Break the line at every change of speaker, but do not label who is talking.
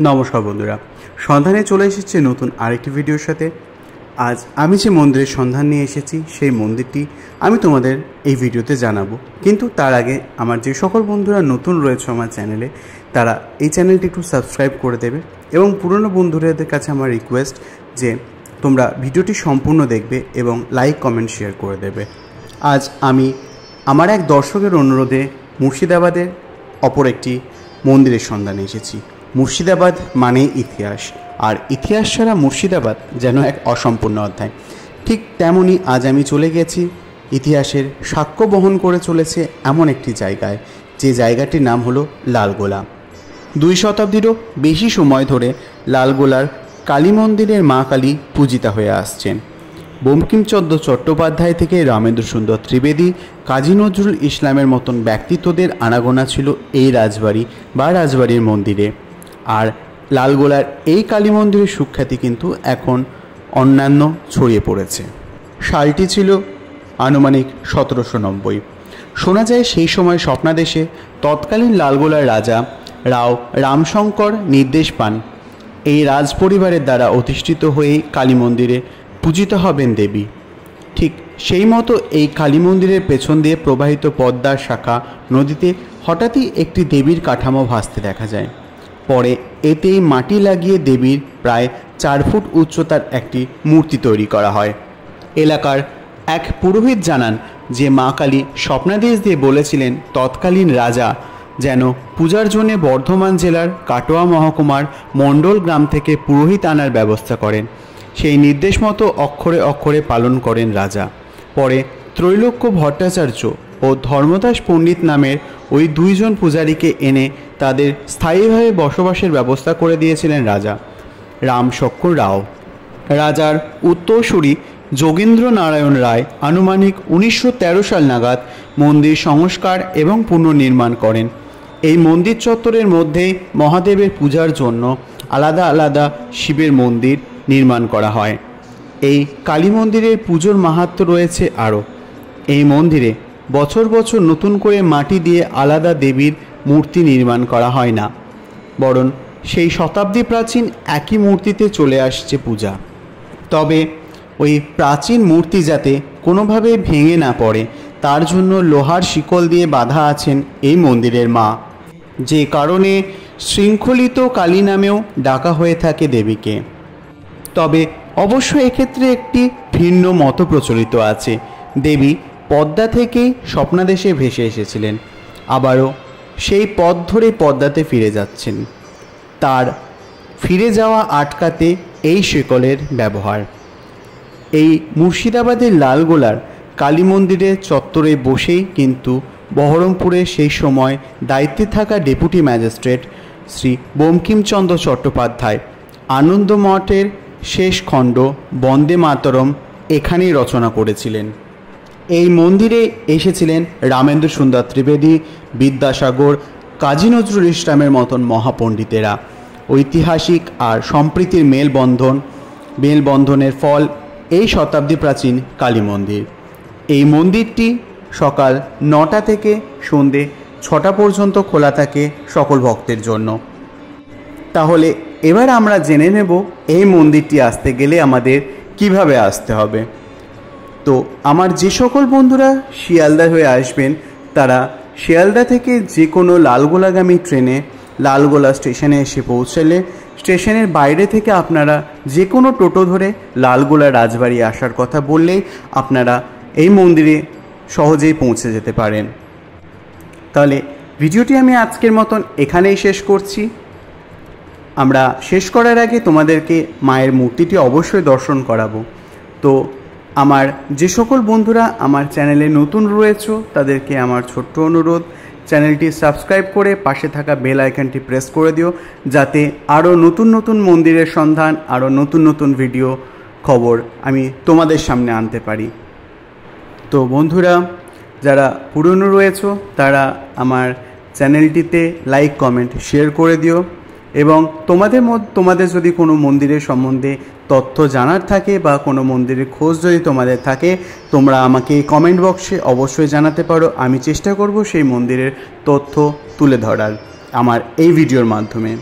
নমস্কার বন্ধুরা, সন্ধানে চলে এসেছে নতুন আরেকটি ভিডিওর সাথে। আজ আমি যে মন্দিরের সন্ধান নিয়ে এসেছি সেই মন্দিরটি আমি তোমাদের এই ভিডিওতে জানাবো। কিন্তু তার আগে আমার যে সকল বন্ধুরা নতুন রয়েছে আমার চ্যানেলে, তারা এই চ্যানেলটি একটু সাবস্ক্রাইব করে দেবে এবং পুরনো বন্ধুদের কাছে আমার রিকোয়েস্ট যে তোমরা ভিডিওটি সম্পূর্ণ দেখবে এবং লাইক কমেন্ট শেয়ার করে দেবে। আজ আমি আমার এক দর্শকের অনুরোধে মুর্শিদাবাদের অপর একটি মন্দিরের সন্ধানে এসেছি। মুর্শিদাবাদ মানেই ইতিহাস, আর ইতিহাস ছাড়া মুর্শিদাবাদ যেন এক অসম্পূর্ণ অধ্যায়। ঠিক তেমনই আজ আমি চলে গেছি ইতিহাসের সাক্ষ্য বহন করে চলেছে এমন একটি জায়গায়, যে জায়গাটির নাম হলো লালগোলা। 2 শতাব্দীরও বেশি সময় ধরে লালগোলার কালী মন্দিরের মা কালী পূজিতা হয়ে আসছেন। বঙ্কিমচন্দ্র চট্টোপাধ্যায় থেকে রামেন্দ্র সুন্দর ত্রিবেদী, কাজী নজরুল ইসলামের মতন ব্যক্তিত্বদের আনাগোনা ছিল এই রাজবাড়ি বা রাজবাড়ির মন্দিরে। আর লালগোলার এই কালী মন্দিরের সুখ্যাতি কিন্তু এখন অন্যান্য ছড়িয়ে পড়েছে। সালটি ছিল আনুমানিক 1790। শোনা যায় সেই সময় স্বপ্নাদেশে তৎকালীন লালগোলার রাজা রাও রামশঙ্কর নির্দেশ পান এই রাজপরিবারের দ্বারা অধিষ্ঠিত হয়ে কালী মন্দিরে পূজিত হবেন দেবী। ঠিক সেই মতো এই কালী মন্দিরের পেছন দিয়ে প্রবাহিত পদ্মার শাখা নদীতে হঠাৎই একটি দেবীর কাঠামো ভাসতে দেখা যায়। পরে এতেই মাটি লাগিয়ে দেবীর প্রায় 4 ফুট উচ্চতার একটি মূর্তি তৈরি করা হয়। এলাকার এক পুরোহিত জানান যে মা কালী স্বপ্নাদেশ দিয়ে বলেছিলেন তৎকালীন রাজা যেন পূজার জন্য বর্ধমান জেলার কাটোয়া মহকুমার মণ্ডল গ্রাম থেকে পুরোহিত আনার ব্যবস্থা করেন। সেই নির্দেশ মতো অক্ষরে অক্ষরে পালন করেন রাজা। পরে ত্রৈলোক্য ভট্টাচার্য ও ধর্মদাস পণ্ডিত নামের ওই 2 জন পূজারীকে এনে তাদের স্থায়ীভাবে বসবাসের ব্যবস্থা করে দিয়েছিলেন রাজা রামশঙ্কর রাও। রাজার উত্তরসূরি যোগেন্দ্র নারায়ণ রায় আনুমানিক 1913 সাল নাগাদ মন্দির সংস্কার এবং পুনর্নির্মাণ করেন। এই মন্দির চত্বরের মধ্যেই মহাদেবের পূজার জন্য আলাদা আলাদা শিবের মন্দির নির্মাণ করা হয়। এই কালী মন্দিরের পুজোর মাহাত্ম্য রয়েছে আরও। এই মন্দিরে বছর বছর নতুন করে মাটি দিয়ে আলাদা দেবীর মূর্তি নির্মাণ করা হয় না, বরং সেই শতাব্দী প্রাচীন একই মূর্তিতে চলে আসছে পূজা। তবে ওই প্রাচীন মূর্তি যাতে কোনোভাবে ভেঙে না পড়ে তার জন্য লোহার শিকল দিয়ে বাঁধা আছেন এই মন্দিরের মা, যে কারণে শৃঙ্খলিত কালী নামেও ডাকা হয়ে থাকে দেবীকে। তবে অবশ্য এক্ষেত্রে একটি ভিন্ন মত প্রচলিত আছে। দেবী পদ্মা থেকেই স্বপ্নাদেশে ভেসে এসেছিলেন, আবারও সেই পথ ধরে পদ্মাতে ফিরে যাচ্ছেন। তার ফিরে যাওয়া আটকাতে এই শিকলের ব্যবহার। এই মুর্শিদাবাদের লালগোলার কালী মন্দিরের চত্বরে বসেই কিন্তু বহরমপুরে সেই সময় দায়িত্বে থাকা ডেপুটি ম্যাজিস্ট্রেট শ্রী বঙ্কিমচন্দ্র চট্টোপাধ্যায় আনন্দমঠের শেষ খণ্ড বন্দে মাতরম এখানেই রচনা করেছিলেন। এই মন্দিরে এসেছিলেন রামেন্দ্র সুন্দর ত্রিবেদী, বিদ্যাসাগর, কাজী নজরুল ইসলামের মতন মহাপণ্ডিতেরা। ঐতিহাসিক আর সম্প্রীতির মেলবন্ধনের ফল এই শতাব্দী প্রাচীন কালী মন্দির। এই মন্দিরটি সকাল 9টা থেকে সন্ধে 6টা পর্যন্ত খোলা থাকে সকল ভক্তের জন্য। তাহলে এবার আমরা জেনে নেব এই মন্দিরটি আসতে গেলে আমাদের কিভাবে আসতে হবে। তো আমার যে সকল বন্ধুরা শিয়ালদা হয়ে আসবেন, তারা শিয়ালদা থেকে যে কোনো লালগোলাগামী ট্রেনে লালগোলা স্টেশনে এসে পৌঁছালে স্টেশনের বাইরে থেকে আপনারা যে কোনো টোটো ধরে লালগোলা রাজবাড়ি আসার কথা বললেই আপনারা এই মন্দিরে সহজেই পৌঁছে যেতে পারেন। তাহলে ভিডিওটি আমি আজকের মতন এখানেই শেষ করছি। আমরা শেষ করার আগে তোমাদেরকে মায়ের মূর্তিটি অবশ্যই দর্শন করাবো। তো আমার যে সকল বন্ধুরা আমার চ্যানেলে নতুন রয়েছে তাদেরকে আমার ছোট্ট অনুরোধ, চ্যানেলটি সাবস্ক্রাইব করে পাশে থাকা বেল আইকনটি প্রেস করে দিও, যাতে আরও নতুন নতুন মন্দিরের সন্ধান, আরও নতুন নতুন ভিডিও খবর আমি তোমাদের সামনে আনতে পারি। তো বন্ধুরা যারা পুরনো রয়েছে তারা আমার চ্যানেলটিতে লাইক কমেন্ট শেয়ার করে দিও, এবং তোমাদের যদি কোনো মন্দিরের সম্বন্ধে তথ্য জানার থাকে বা কোনো মন্দিরের খোঁজ যদি তোমাদের থাকে, তোমরা আমাকে কমেন্ট বক্সে অবশ্যই জানাতে পারো। আমি চেষ্টা করব সেই মন্দিরের তথ্য তুলে ধরার আমার এই ভিডিওর মাধ্যমে।